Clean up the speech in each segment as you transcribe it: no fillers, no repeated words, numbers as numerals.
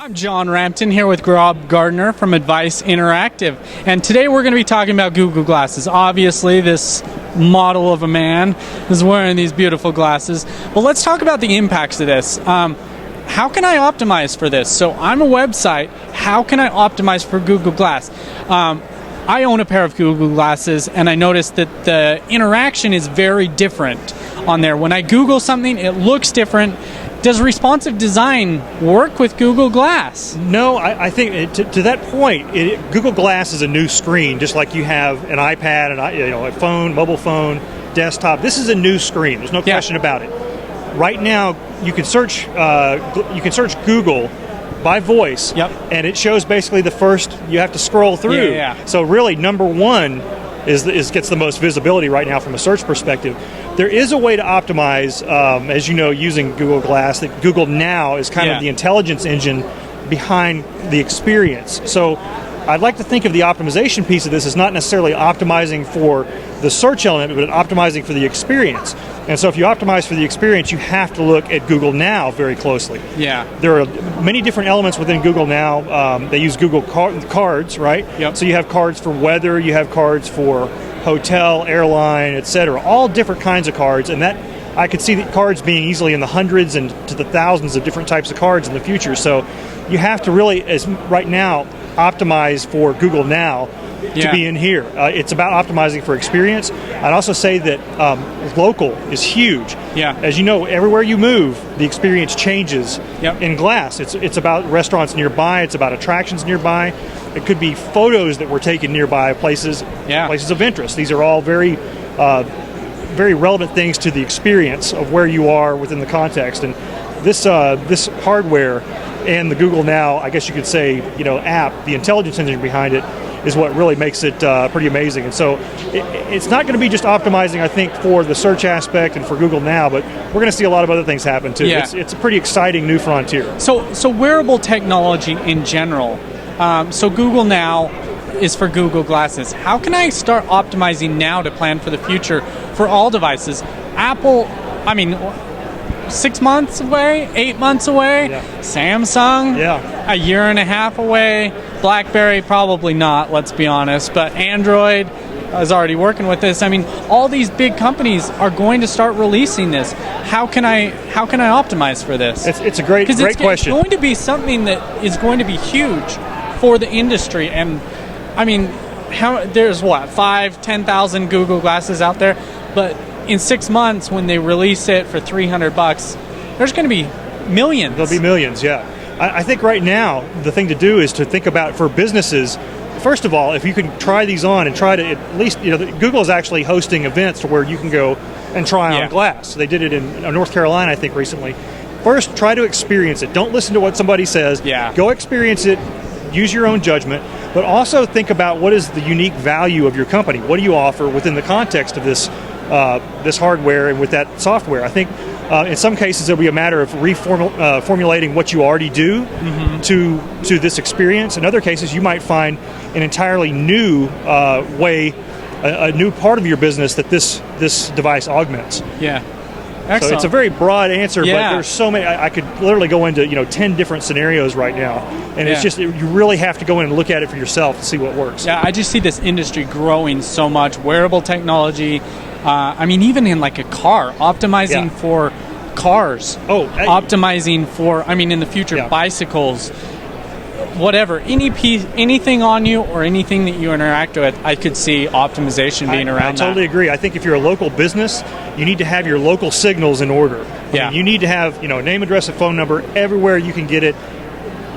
I'm John Rampton here with Garner from Advice Interactive, and today we're going to be talking about Google Glasses. Obviously, this model of a man is wearing these beautiful glasses. But let's talk about the impacts of this. How can I optimize for this? So I'm a website. How can I optimize for Google Glass? I own a pair of Google Glasses, and I noticed that the interaction is very different on there. When I Google something, it looks different. Does responsive design work with Google Glass? No, I think to that point, Google Glass is a new screen, just like you have an iPad, a phone, mobile phone, desktop. This is a new screen. There's no question about it. Right now, you can search Google by voice, and it shows basically the first. You have to scroll through. So really, number one gets the most visibility right now from a search perspective. There is a way to optimize, as you know, using Google Glass. That Google Now is kind of the intelligence engine behind the experience. So I'd like to think of the optimization piece of this as not necessarily optimizing for the search element, but optimizing for the experience. And so if you optimize for the experience, you have to look at Google Now very closely. There are many different elements within Google Now. They use Google cards, right? So you have cards for weather, you have cards for hotel, airline, etc. All different kinds of cards, and that I could see the cards being easily in the hundreds and to the thousands of different types of cards in the future. So you have to really, as right now, optimize for Google Now to be in here. It's about optimizing for experience. I'd also say that local is huge. As you know, everywhere you move, the experience changes in Glass. It's about restaurants nearby. It's about attractions nearby. It could be photos that were taken nearby places of interest. These are all very relevant things to the experience of where you are within the context. And this hardware and the Google Now, I guess you could say, app, the intelligence engine behind it, is what really makes it pretty amazing. And so it's not going to be just optimizing, I think, for the search aspect and for Google Now, but we're going to see a lot of other things happen too. It's a pretty exciting new frontier. So wearable technology in general. So Google Now is for Google Glasses. How can I start optimizing now to plan for the future for all devices? Apple, 6 months away, 8 months away. Samsung, a year and a half away. BlackBerry, probably not, let's be honest. But Android is already working with this. All these big companies are going to start releasing this. How can I optimize for this? It's a great question. It's going to be something that is going to be huge for the industry. And there's 5,000-10,000 Google Glasses out there, but in 6 months when they release it for $300, there's going to be millions. There'll be millions, I think right now the thing to do is to think about for businesses. First of all, if you can try these on and try to at least, Google is actually hosting events to where you can go and try on Glass. They did it in North Carolina, I think, recently. First, try to experience it. Don't listen to what somebody says. Go experience it. Use your own judgment, but also think about what is the unique value of your company. What do you offer within the context of this hardware and with that software? I think in some cases it'll be a matter of formulating what you already do to this experience. In other cases, you might find an entirely new way, a new part of your business that this device augments. Excellent. So it's a very broad answer, but there's so many. I could literally go into 10 different scenarios right now, and it's just you really have to go in and look at it for yourself to see what works. I just see this industry growing so much. Wearable technology. Even in like a car, optimizing for cars. Optimizing for in the future bicycles. Whatever, anything on you or anything that you interact with, I could see optimization being around. I totally agree. I think if you're a local business, you need to have your local signals in order. You need to have name, address, and phone number everywhere you can get it.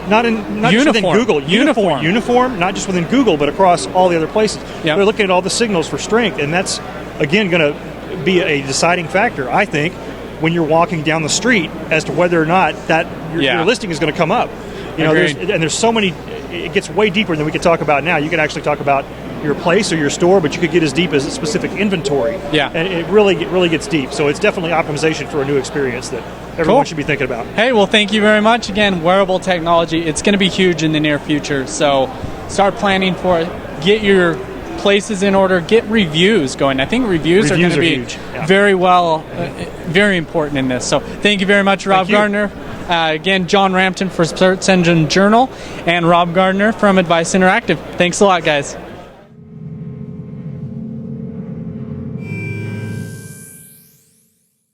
Not just within Google. Uniform, not just within Google, but across all the other places. They're looking at all the signals for strength, and that's again going to be a deciding factor, I think, when you're walking down the street as to whether or not that your listing is going to come up. There's so many. It gets way deeper than we could talk about now. You can actually talk about your place or your store, but you could get as deep as a specific inventory. And it really gets deep. So it's definitely optimization for a new experience that everyone should be thinking about. Hey, well, thank you very much. Again, wearable technology, it's going to be huge in the near future. So start planning for it. Get your places in order. Get reviews going. I think reviews are going to be huge. very important in this. So thank you very much, Rob Garner. Again, John Rampton for Search Engine Journal and Rob Gardner from Advice Interactive. Thanks a lot, guys.